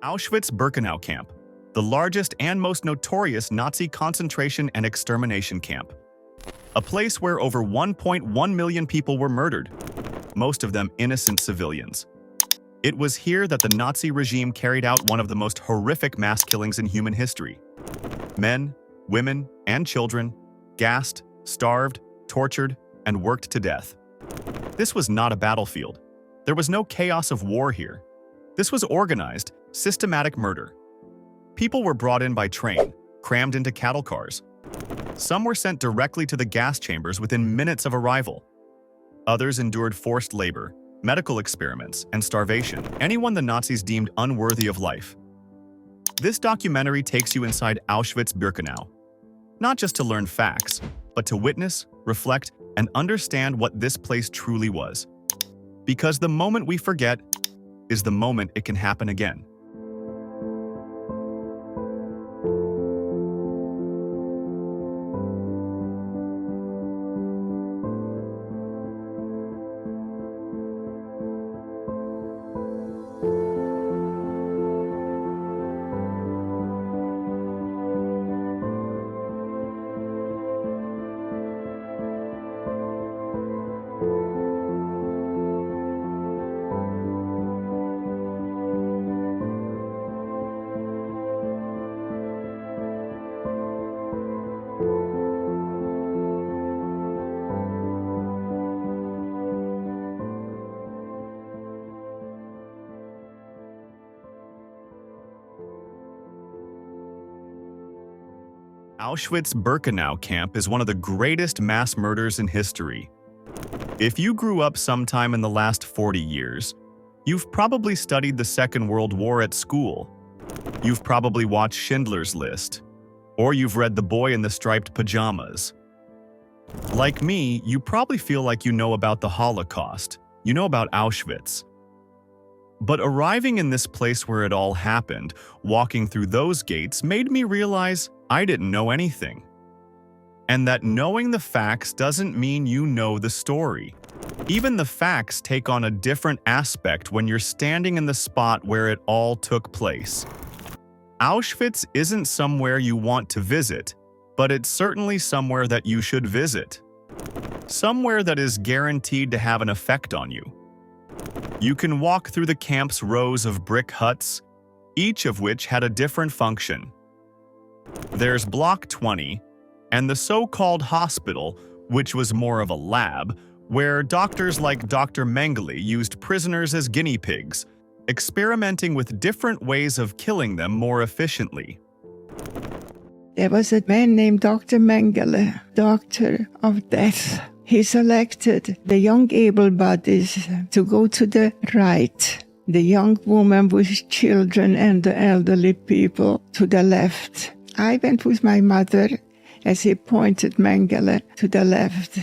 Auschwitz-Birkenau camp, the largest and most notorious Nazi concentration and extermination camp. A place where over 1.1 million people were murdered, most of them innocent civilians. It was here that the Nazi regime carried out one of the most horrific mass killings in human history. Men, women, and children, gassed, starved, tortured, and worked to death. This was not a battlefield. There was no chaos of war here. This was organized, systematic murder. People were brought in by train, crammed into cattle cars. Some were sent directly to the gas chambers within minutes of arrival. Others endured forced labor, medical experiments, and starvation, anyone the Nazis deemed unworthy of life. This documentary takes you inside Auschwitz-Birkenau, not just to learn facts, but to witness, reflect, and understand what this place truly was. Because the moment we forget is the moment it can happen again. Auschwitz-Birkenau camp is one of the greatest mass murders in history. If you grew up sometime in the last 40 years, you've probably studied the Second World War at school. You've probably watched Schindler's List, or you've read The Boy in the Striped Pajamas. Like me, you probably feel like you know about the Holocaust, you know about Auschwitz. But arriving in this place where it all happened, walking through those gates, made me realize I didn't know anything. And that knowing the facts doesn't mean you know the story. Even the facts take on a different aspect when you're standing in the spot where it all took place. Auschwitz isn't somewhere you want to visit, but it's certainly somewhere that you should visit. Somewhere that is guaranteed to have an effect on you. You can walk through the camp's rows of brick huts, each of which had a different function. There's Block 20, and the so-called hospital, which was more of a lab, where doctors like Dr. Mengele used prisoners as guinea pigs, experimenting with different ways of killing them more efficiently. There was a man named Dr. Mengele, Doctor of Death. He selected the young able-bodies to go to the right, the young woman with children and the elderly people to the left. I went with my mother as he pointed Mengele to the left.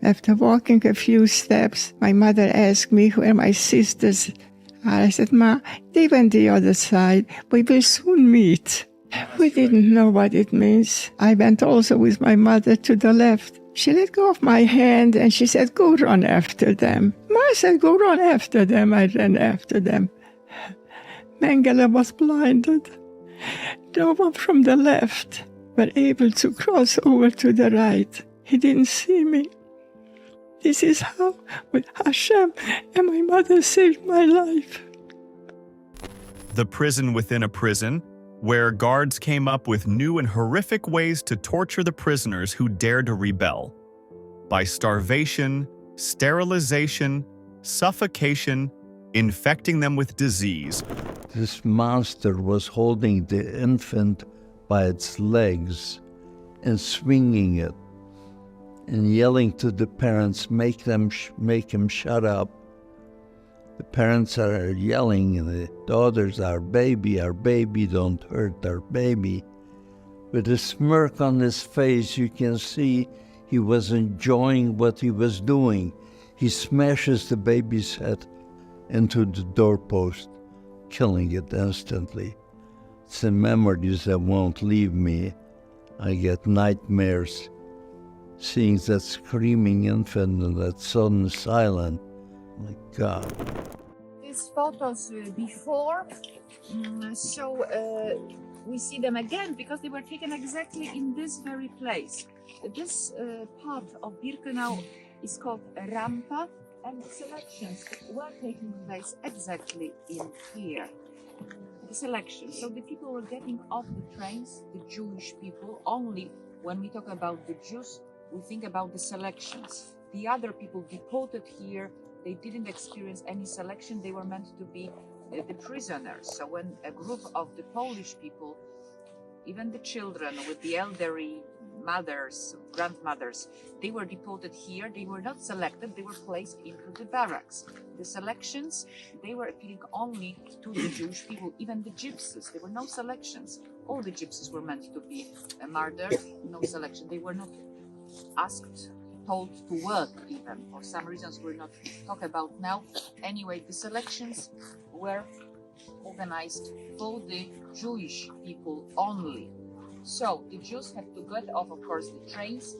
After walking a few steps, my mother asked me where my sisters are. I said, "Ma, they went the other side. We will soon meet." We didn't know what it means. I went also with my mother to the left. She let go of my hand and she said, "Go run after them." Ma said, "Go run after them." I ran after them. Mengele was blinded. No one from the left were able to cross over to the right. He didn't see me. This is how, with Hashem and my mother, saved my life. The prison within a prison, where guards came up with new and horrific ways to torture the prisoners who dared to rebel. By starvation, sterilization, suffocation, infecting them with disease. This monster was holding the infant by its legs and swinging it and yelling to the parents, make him shut up. The parents are yelling and the daughters, our baby, don't hurt our baby. With a smirk on his face, you can see he was enjoying what he was doing. He smashes the baby's head into the doorpost, killing it instantly. It's the memories that won't leave me. I get nightmares seeing that screaming infant and that sudden silence. My God. these photos before, we see them again because they were taken exactly in this very place. This part of Birkenau is called Rampa, and the selections were taking place exactly in here. The selection. So the people were getting off the trains, the Jewish people. Only when we talk about the Jews, we think about the selections. The other people deported here, they didn't experience any selection. They were meant to be the prisoners. So when a group of the Polish people, even the children with the elderly mothers, grandmothers, they were deported here. They were not selected, they were placed into the barracks. The selections, they were appealing only to the Jewish people, even the gypsies. There were no selections. All the gypsies were meant to be murdered, no selection. They were not asked, told to work even, for some reasons we're not talking about now. Anyway, the selections were organized for the Jewish people only. So the Jews had to get off, of course, the trains,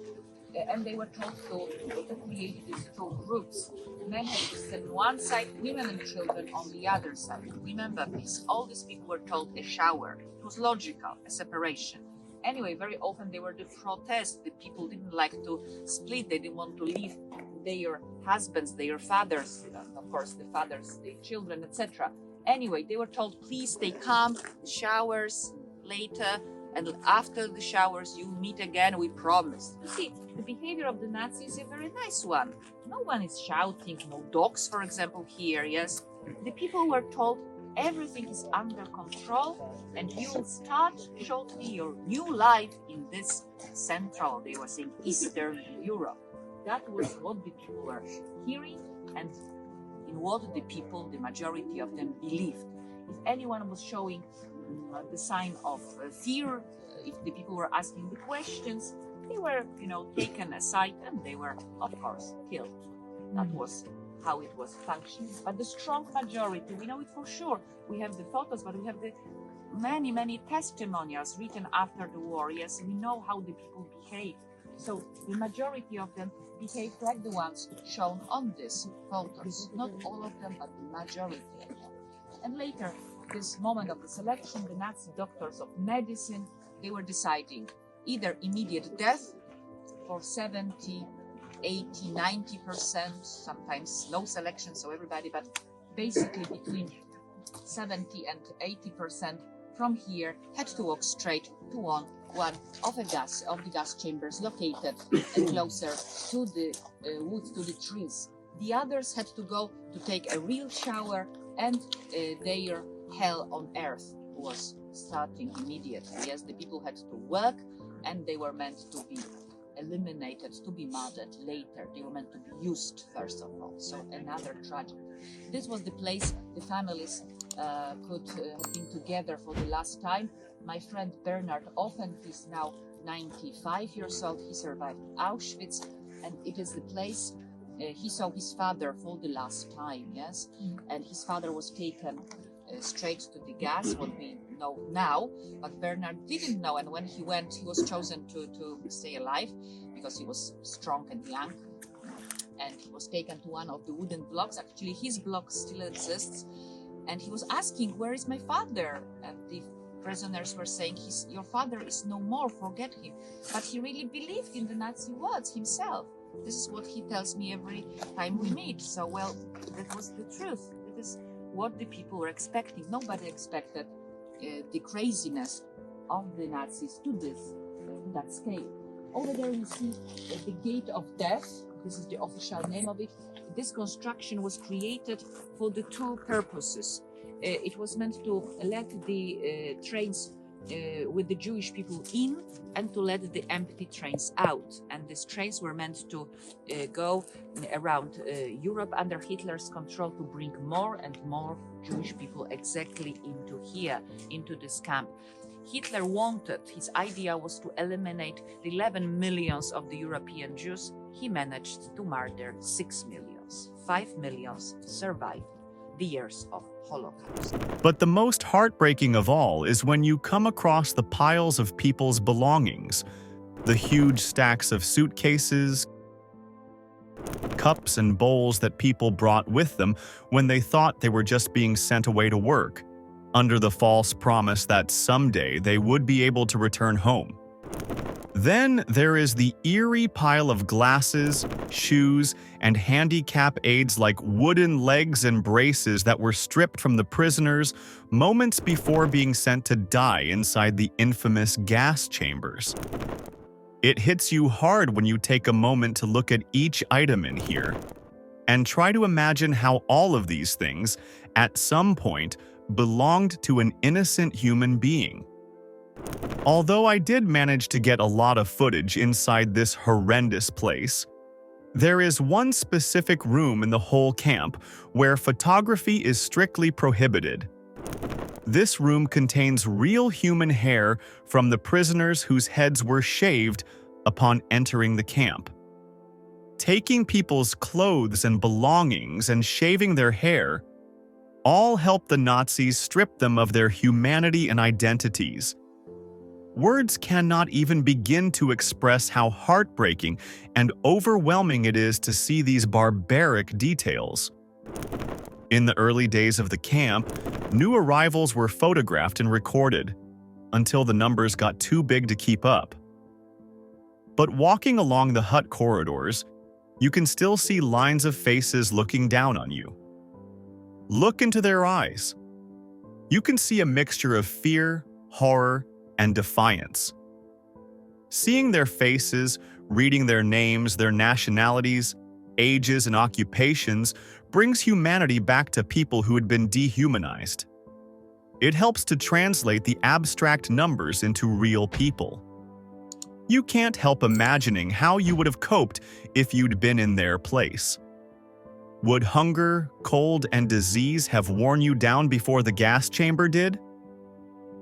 and they were told to create these two groups. Men had to stand on one side, women and children on the other side. Remember this, all these people were told a shower. It was logical, a separation. Anyway, very often they were the protest. The people didn't like to split, they didn't want to leave their husbands, their fathers, of course the fathers, their children, etc. Anyway, they were told, please stay calm, showers later, and after the showers you meet again, we promise. You see, the behavior of the Nazis is a very nice one. No one is shouting, no dogs, for example, here, yes. The people were told everything is under control and you will start shortly your new life in this central, they were saying, Eastern Europe. That was what the people were hearing and in what the people, the majority of them, believed. If anyone was showing the sign of fear, if the people were asking the questions, they were, taken aside and they were, of course, killed. That was how it was functioning. But the strong majority, we know it for sure. We have the photos, but we have the many testimonials written after the war. Yes, we know how the people behaved. So the majority of them behaved like the ones shown on these photos. Not all of them, but the majority of them. And later, this moment of the selection, the Nazi doctors of medicine, they were deciding either immediate death for 70, 80, 90%, sometimes no selection, so everybody, but basically between 70 and 80% from here had to walk straight to one of the gas chambers located closer to the woods, to the trees. The others had to go to take a real shower, and their hell on earth was starting immediately. Yes, the people had to work, and they were meant to be eliminated, to be murdered later. They were meant to be used first of all. So another tragedy. This was the place the families could have been together for the last time. My friend Bernard often, he's now 95 years old, he survived Auschwitz, and it is the place he saw his father for the last time, yes? And his father was taken straight to the gas, what we know now, but Bernard didn't know, and when he went, he was chosen to stay alive because he was strong and young, and he was taken to one of the wooden blocks. Actually, his block still exists, and he was asking, where is my father? And the prisoners were saying, your father is no more, forget him. But he really believed in the Nazi words himself. This is what he tells me every time we meet. So, well, that was the truth. That is what the people were expecting. Nobody expected the craziness of the Nazis to that scale. Over there you see the Gate of Death. This is the official name of it. This construction was created for the two purposes. It was meant to let the trains with the Jewish people in and to let the empty trains out. And these trains were meant to go around Europe under Hitler's control to bring more and more Jewish people exactly into here, into this camp. Hitler wanted, his idea was to eliminate the 11 millions of the European Jews. He managed to murder 6 millions. 5 millions survived the years of Holocaust. But the most heartbreaking of all is when you come across the piles of people's belongings, the huge stacks of suitcases, cups and bowls that people brought with them when they thought they were just being sent away to work, under the false promise that someday they would be able to return home. Then there is the eerie pile of glasses, shoes, and handicap aids like wooden legs and braces that were stripped from the prisoners moments before being sent to die inside the infamous gas chambers. It hits you hard when you take a moment to look at each item in here and try to imagine how all of these things, at some point, belonged to an innocent human being. Although I did manage to get a lot of footage inside this horrendous place, there is one specific room in the whole camp where photography is strictly prohibited. This room contains real human hair from the prisoners whose heads were shaved upon entering the camp. Taking people's clothes and belongings and shaving their hair all helped the Nazis strip them of their humanity and identities. Words cannot even begin to express how heartbreaking and overwhelming it is to see these barbaric details. In the early days of the camp, new arrivals were photographed and recorded, until the numbers got too big to keep up. But walking along the hut corridors, you can still see lines of faces looking down on you. Look into their eyes. You can see a mixture of fear, horror, and defiance. Seeing their faces, reading their names, their nationalities, ages, and occupations brings humanity back to people who had been dehumanized. It helps to translate the abstract numbers into real people. You can't help imagining how you would have coped if you'd been in their place. Would hunger, cold, and disease have worn you down before the gas chamber did?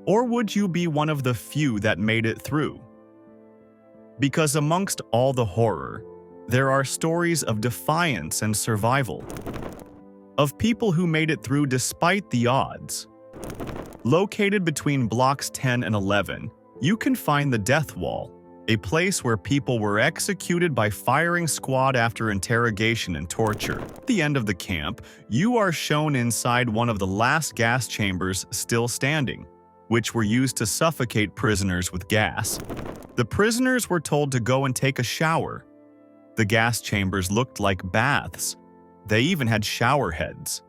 Or would you be one of the few that made it through? Because amongst all the horror, there are stories of defiance and survival, of people who made it through despite the odds. Located between blocks 10 and 11, you can find the Death Wall, a place where people were executed by firing squad after interrogation and torture. At the end of the camp, you are shown inside one of the last gas chambers still standing, which were used to suffocate prisoners with gas. The prisoners were told to go and take a shower. The gas chambers looked like baths. They even had shower heads.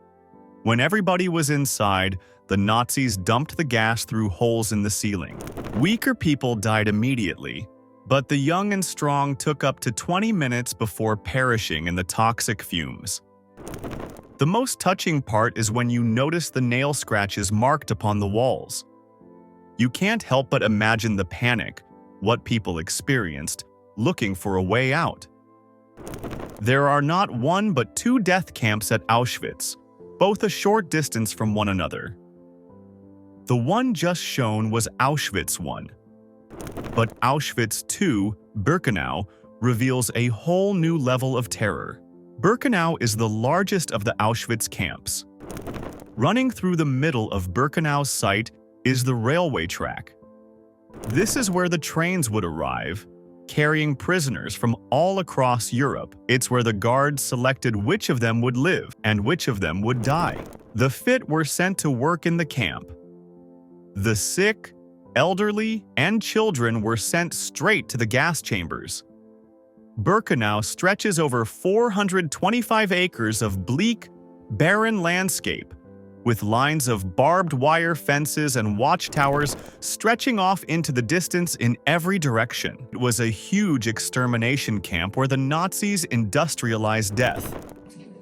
When everybody was inside, the Nazis dumped the gas through holes in the ceiling. Weaker people died immediately, but the young and strong took up to 20 minutes before perishing in the toxic fumes. The most touching part is when you notice the nail scratches marked upon the walls. You can't help but imagine the panic, what people experienced, looking for a way out. There are not one but two death camps at Auschwitz, both a short distance from one another. The one just shown was Auschwitz I, but Auschwitz II-Birkenau reveals a whole new level of terror. Birkenau is the largest of the Auschwitz camps. Running through the middle of Birkenau's site is the railway track. This is where the trains would arrive, carrying prisoners from all across Europe. It's where the guards selected which of them would live and which of them would die. The fit were sent to work in the camp. The sick, elderly, and children were sent straight to the gas chambers. Birkenau stretches over 425 acres of bleak, barren landscape, with lines of barbed wire fences and watchtowers stretching off into the distance in every direction. It was a huge extermination camp where the Nazis industrialized death.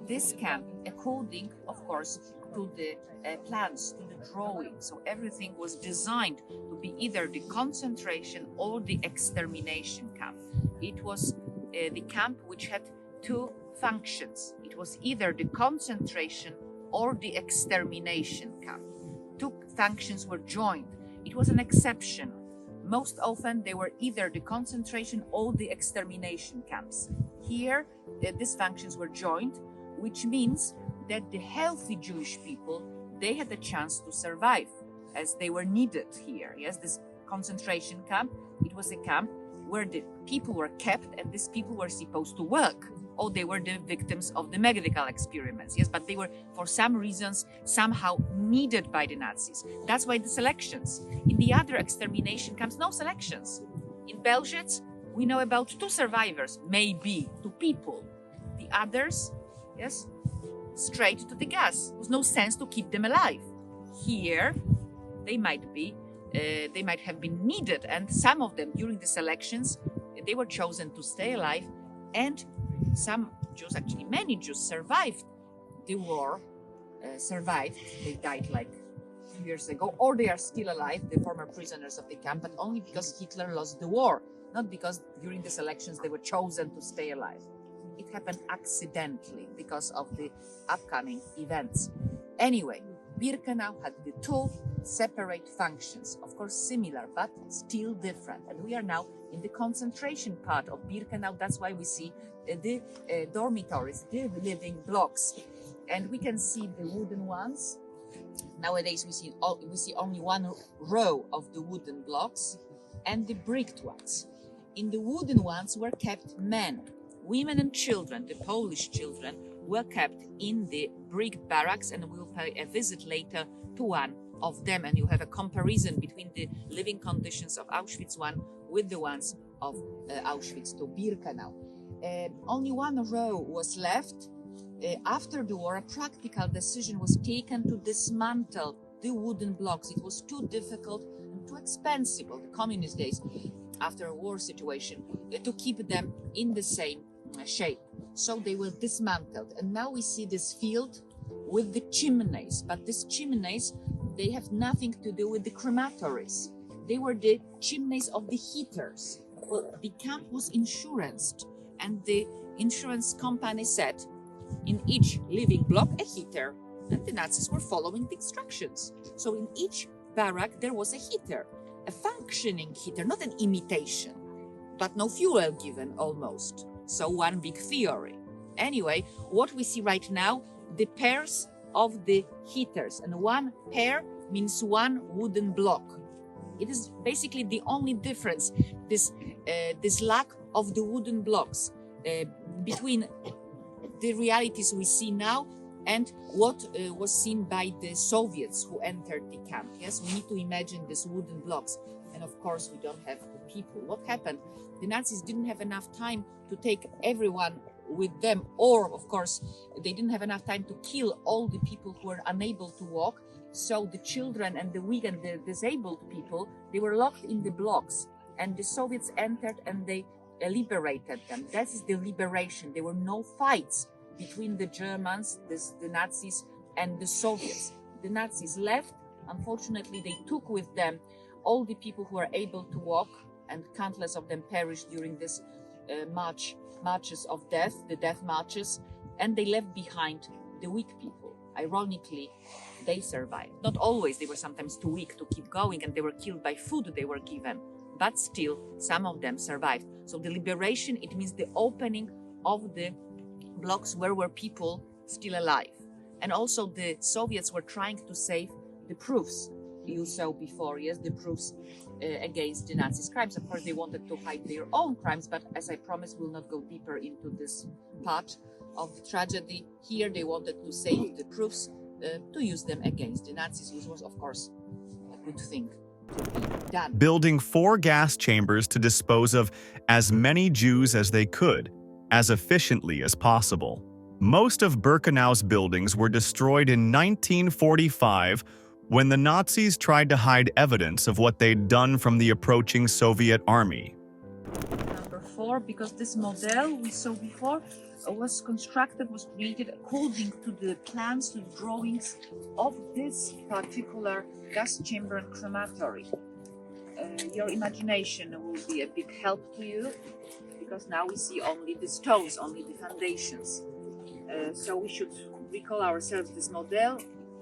This camp, according, of course, to the plans, to the drawing, so everything was designed to be either the concentration or the extermination camp. It was the camp which had two functions. It was either the concentration or the extermination camp. Two functions were joined. It was an exception. Most often they were either the concentration or the extermination camps. Here, these functions were joined, which means that the healthy Jewish people, they had a chance to survive as they were needed here. Yes, this concentration camp, it was a camp where the people were kept and these people were supposed to work or they were the victims of the medical experiments. Yes, but they were, for some reasons, somehow needed by the Nazis. That's why the selections. In the other extermination camps, no selections. In Belzec, we know about 2 survivors, maybe 2 people. The others, yes, straight to the gas. There was no sense to keep them alive. Here, they might have been needed, and some of them during the selections, they were chosen to stay alive, and some Jews, actually many Jews, survived the war, they died like 2 years ago, or they are still alive, the former prisoners of the camp, but only because Hitler lost the war, not because during the selections they were chosen to stay alive. It happened accidentally because of the upcoming events. Anyway, Birkenau had the 2 separate functions, of course similar, but still different. And we are now in the concentration part of Birkenau. That's why we see the dormitories, the living blocks. And we can see the wooden ones. Nowadays we see only 1 row of the wooden blocks and the bricked ones. In the wooden ones were kept men, women and children. The Polish children were kept in the brick barracks, and we'll pay a visit later to one of them, and you have a comparison between the living conditions of Auschwitz I with the ones of Auschwitz to Birkenau. Only 1 row was left. After the war, a practical decision was taken to dismantle the wooden blocks. It was too difficult and too expensive, the communist days, after a war situation, to keep them in the same shape. So they were dismantled, and now we see this field with the chimneys, but these chimneys, they have nothing to do with the crematories. They were the chimneys of the heaters. Well, the camp was insuranced, and the insurance company said in each living block a heater, and the Nazis were following the instructions. So in each barrack there was a heater, a functioning heater, not an imitation, but no fuel given almost. So one big theory. Anyway, what we see right now, the pairs of the heaters, and 1 pair means 1 wooden block. It is basically the only difference, this lack of the wooden blocks between the realities we see now and what was seen by the Soviets who entered the camp. Yes, we need to imagine these wooden blocks, and of course we don't have the people. What happened? The Nazis didn't have enough time to take everyone with them, or of course they didn't have enough time to kill all the people who were unable to walk. So the children and the weak and the disabled people, they were locked in the blocks, and the Soviets entered and they liberated them. That is the liberation. There were no fights between the Germans, the Nazis, and the Soviets. The Nazis left. Unfortunately, they took with them all the people who were able to walk, and countless of them perished during this marches of death, the death marches, and they left behind the weak people. Ironically, they survived. Not always, they were sometimes too weak to keep going, and they were killed by food they were given, but still some of them survived. So the liberation, it means the opening of the blocks where were people still alive. And also the Soviets were trying to save the proofs you saw before, yes, the proofs against the Nazis' crimes. Of course, they wanted to hide their own crimes, but as I promised, we'll not go deeper into this part of the tragedy. Here, they wanted to save the proofs to use them against the Nazis, which was, of course, a good thing to be done. Building 4 gas chambers to dispose of as many Jews as they could, as efficiently as possible. Most of Birkenau's buildings were destroyed in 1945 when the Nazis tried to hide evidence of what they'd done from the approaching Soviet army. Number 4, because this model we saw before was constructed, was created according to the plans, to the drawings of this particular gas chamber and crematory. Your imagination will be a big help to you, because now we see only the stones, only the foundations. So we should recall ourselves this model,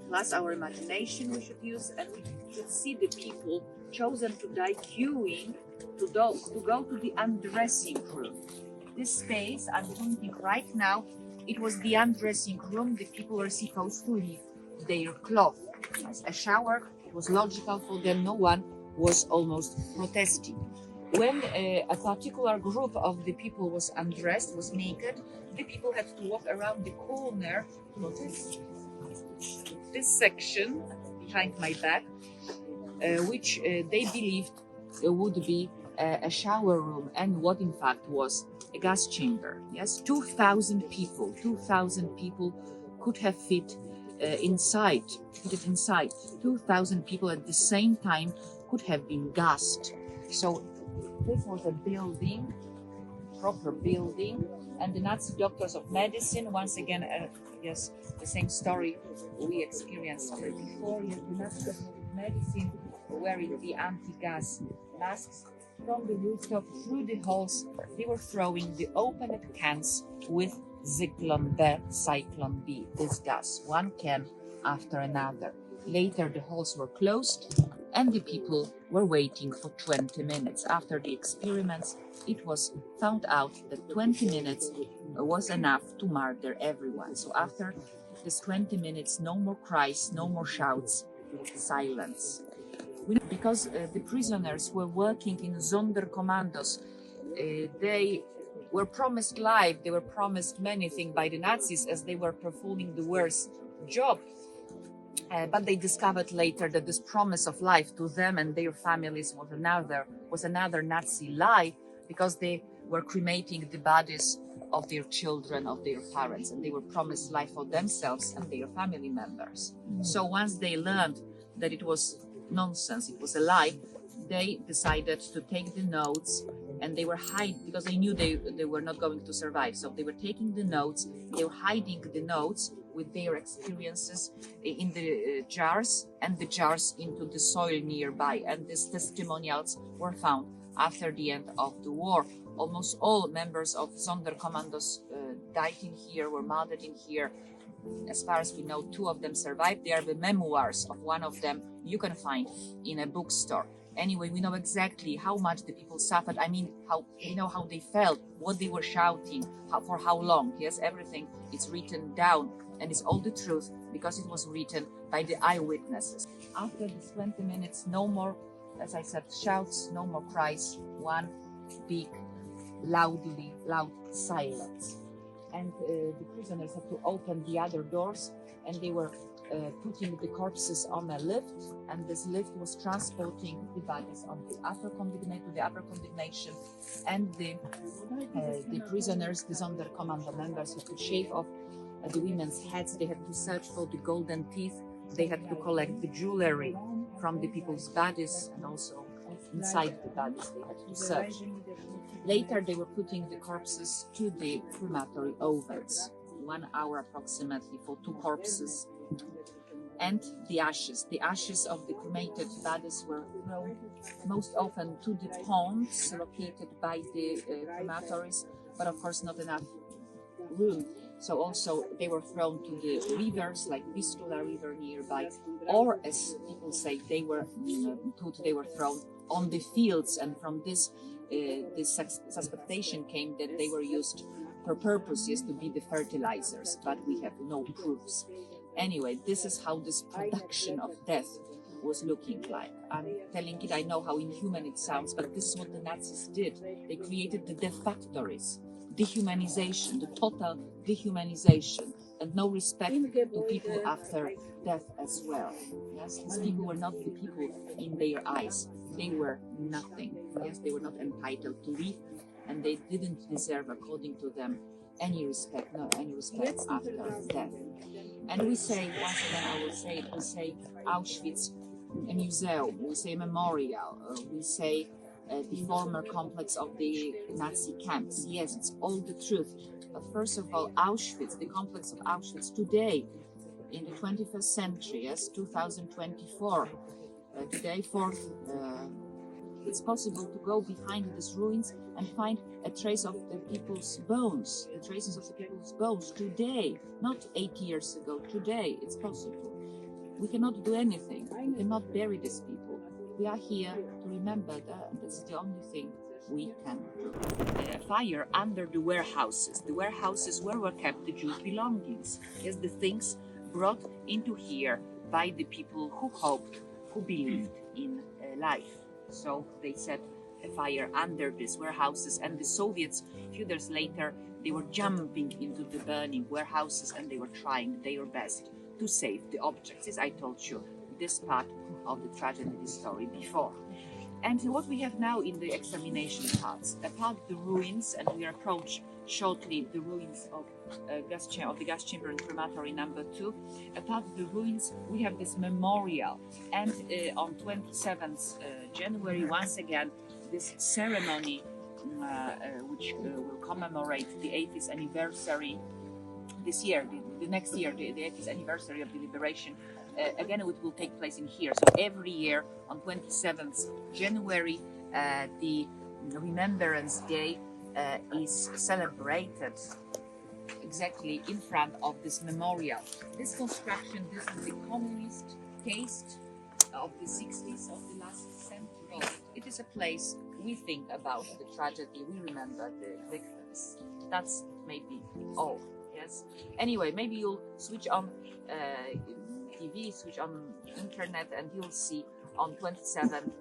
plus our imagination we should use, and we should see the people chosen to die queuing to go to the undressing room. This space I'm pointing right now, it was the undressing room. The people were supposed to leave their clothes. A shower, it was logical for them. No one was almost protesting. when a particular group of the people was undressed, was naked, the people had to walk around the corner to this section behind my back, which they believed would be a shower room, and what in fact was a gas chamber. Yes, 2,000 people could have fit inside. 2,000 people at the same time could have been gassed. So this was a building, proper building, and the Nazi doctors of medicine, once again, I guess the same story we experienced before. Yes, the Nazi doctors of medicine wearing the anti-gas masks. From the rooftop through the holes, they were throwing the opened cans with Zyklon B, Cyclone B, this gas, one can after another. Later the holes were closed and the people were waiting for 20 minutes. After the experiments, it was found out that 20 minutes was enough to murder everyone. So after this 20 minutes, no more cries, no more shouts, silence. Because the prisoners were working in Sonderkommandos, they were promised life, they were promised many things by the Nazis as they were performing the worst job. But they discovered later that this promise of life to them and their families was another Nazi lie, because they were cremating the bodies of their children, of their parents, and they were promised life for themselves and their family members. So once they learned that it was nonsense, it was a lie, they decided to take the notes, and they were hiding because they knew they were not going to survive. So they were taking the notes, they were hiding the notes with their experiences in the jars, and the jars into the soil nearby. And these testimonials were found after the end of the war. Almost all members of Sonderkommandos died in here, were murdered in here. As far as we know, 2 of them survived. They are the memoirs of one of them you can find in a bookstore. Anyway, we know exactly how much the people suffered. I mean, we know how they felt, what they were shouting, for how long. Yes, everything is written down, and it's all the truth because it was written by the eyewitnesses. After these 20 minutes, no more, as I said, shouts, no more cries, one big, loud silence. And the prisoners had to open the other doors, and they were putting the corpses on a lift, and this lift was transporting the bodies on the upper condemnation, and the prisoners, the Sonderkommando members, had to shave off the women's heads. They had to search for the golden teeth. They had to collect the jewelry from the people's bodies, and also inside the bodies they had to search. Later, they were putting the corpses to the crematory ovens, 1 hour approximately for 2 corpses. And the ashes of the cremated bodies were thrown most often to the ponds located by the crematories, but of course not enough room. So also they were thrown to the rivers, like Vistula River nearby, or as people say, they were thrown on the fields, and from this suspicion came that they were used for purposes to be the fertilizers, but we have no proofs. Anyway, this is how this production of death was looking like. I'm telling it, I know how inhuman it sounds, but this is what the Nazis did. They created the death factories, dehumanization, the total dehumanization, and no respect to people after death as well. Yes, these people were not the people in their eyes. They were nothing. Yes, they were not entitled to live, and they didn't deserve, according to them, any respect, after death. And we say, once again, I will say it, we say Auschwitz, a museum, we say memorial, we say the former complex of the Nazi camps. Yes, it's all the truth. But first of all, Auschwitz, the complex of Auschwitz today, in the 21st century, yes, 2024, today, it's possible to go behind these ruins and find a trace of the people's bones, the traces of the people's bones today, not 8 years ago, today, it's possible. We cannot do anything, we cannot bury these people. We are here to remember that, that's the only thing we can do. Fire under the warehouses where were kept the Jews' belongings, yes, the things brought into here by the people who hoped, who believed in life. So they said a fire under these warehouses, and the Soviets, a few years later, they were jumping into the burning warehouses and they were trying their best to save the objects. As I told you, this part of the tragedy, this story before. And what we have now in the extermination parts, apart the ruins, and we approach shortly the ruins of the gas chamber and crematory number 2. Apart the ruins, we have this memorial, and on 27th January, once again, this ceremony which will commemorate the 80th anniversary this year, the next year, the 80th anniversary of the liberation. Again, it will take place in here. So every year on 27th January, the Remembrance Day is celebrated exactly in front of this memorial. This construction, this is the communist taste of the 60s of the last century. It is a place we think about the tragedy, we remember the victims. That's maybe all, yes? Anyway, maybe you'll switch on TV, switch on internet, and you'll see on 27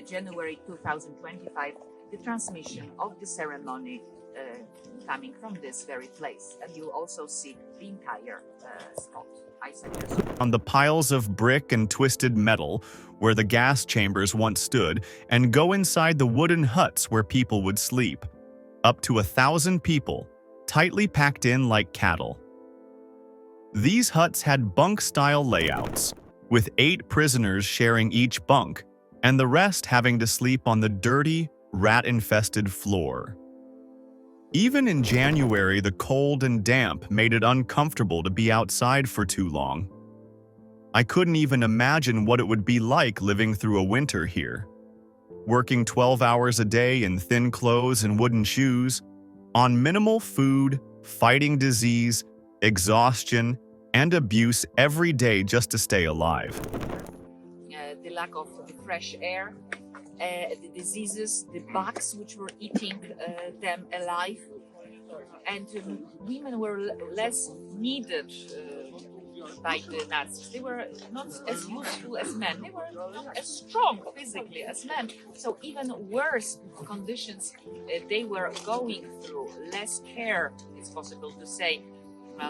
January 2025 the transmission of the ceremony coming from this very place, and you'll also see the entire spot. I suggest. On the piles of brick and twisted metal where the gas chambers once stood, and go inside the wooden huts where people would sleep. Up to 1,000 people, tightly packed in like cattle. These huts had bunk-style layouts, with 8 prisoners sharing each bunk, and the rest having to sleep on the dirty, rat-infested floor. Even in January, the cold and damp made it uncomfortable to be outside for too long. I couldn't even imagine what it would be like living through a winter here. Working 12 hours a day in thin clothes and wooden shoes, on minimal food, fighting disease, exhaustion, and abuse every day just to stay alive. The lack of the fresh air, the diseases, the bugs which were eating them alive, and women were less needed by the Nazis. They were not as useful as men. They were not as strong physically as men. So even worse conditions they were going through. Less care, it's possible to say,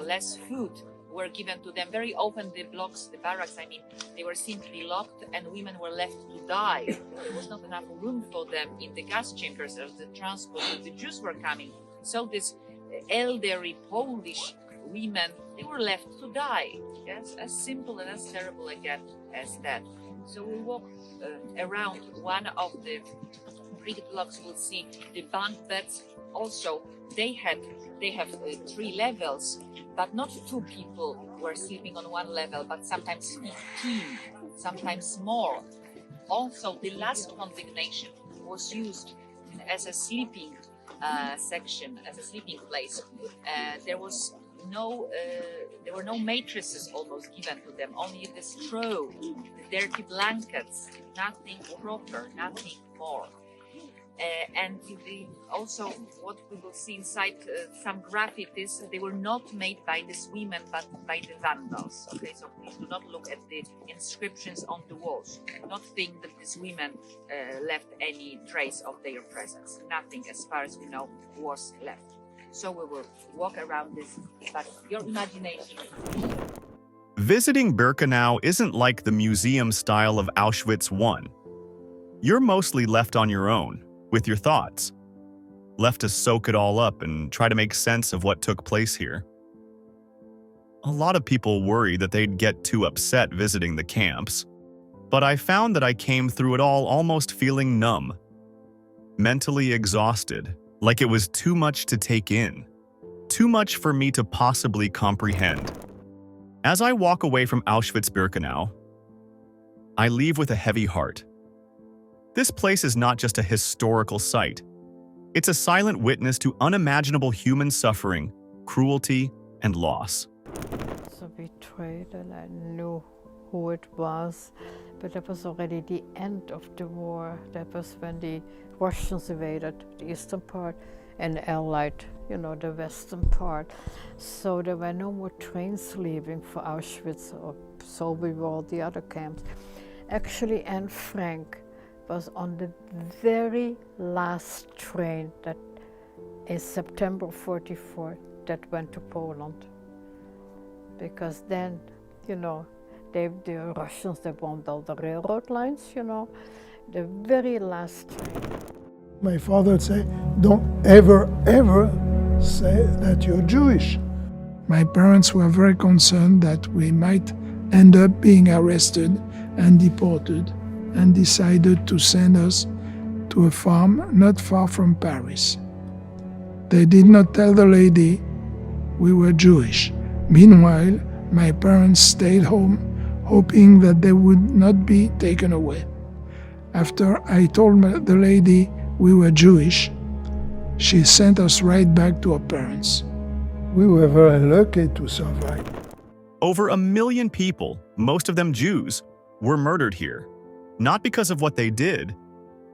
less food were given to them. Very often the blocks, the barracks, I mean, they were simply locked and women were left to die. There was not enough room for them in the gas chambers as the transport, the Jews were coming. So this elderly Polish women, they were left to die. Yes, as simple and as terrible again as that. So we walk around one of the brick blocks, we'll see the bunk beds. Also, they have 3 levels, but not 2 people were sleeping on one level, but sometimes 15, sometimes more. Also, the last consignation was used as a sleeping section, as a sleeping place. There were no mattresses almost given to them, only the straw, the dirty blankets, nothing proper, nothing more. And also what we will see inside some graffitis, they were not made by these women but by the vandals. Okay, so please do not look at the inscriptions on the walls. Do not think that these women left any trace of their presence. Nothing, as far as we know, was left. So we will walk around this, but your imagination. Visiting Birkenau isn't like the museum style of Auschwitz I. You're mostly left on your own, with your thoughts, left to soak it all up and try to make sense of what took place here. A lot of people worry that they'd get too upset visiting the camps, but I found that I came through it all almost feeling numb, mentally exhausted, like it was too much to take in, too much for me to possibly comprehend. As I walk away from Auschwitz-Birkenau, I leave with a heavy heart. This place is not just a historical site. It's a silent witness to unimaginable human suffering, cruelty, and loss. So betrayed, and I knew who it was, but that was already the end of the war. That was when the Russians invaded the eastern part and Allied, the western part. So there were no more trains leaving for Auschwitz, or so we were all the other camps. Actually, Anne Frank was on the very last train that in September 44 that went to Poland. Because then, you know, the Russians, they bombed all the railroad lines, you know, the very last train. My father would say, don't ever, ever say that you're Jewish. My parents were very concerned that we might end up being arrested and deported, and decided to send us to a farm not far from Paris. They did not tell the lady we were Jewish. Meanwhile, my parents stayed home, hoping that they would not be taken away. After I told the lady we were Jewish, she sent us right back to our parents. We were very lucky to survive. Over 1 million people, most of them Jews, were murdered here, not because of what they did,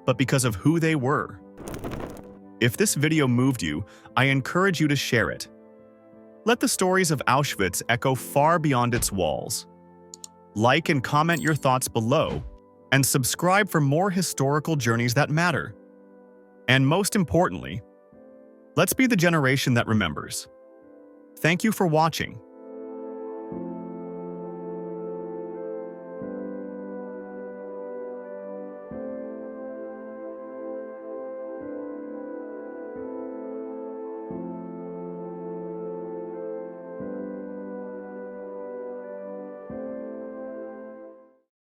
but because of who they were. If this video moved you, I encourage you to share it. Let the stories of Auschwitz echo far beyond its walls. Like and comment your thoughts below, and subscribe for more historical journeys that matter. And most importantly, let's be the generation that remembers. Thank you for watching.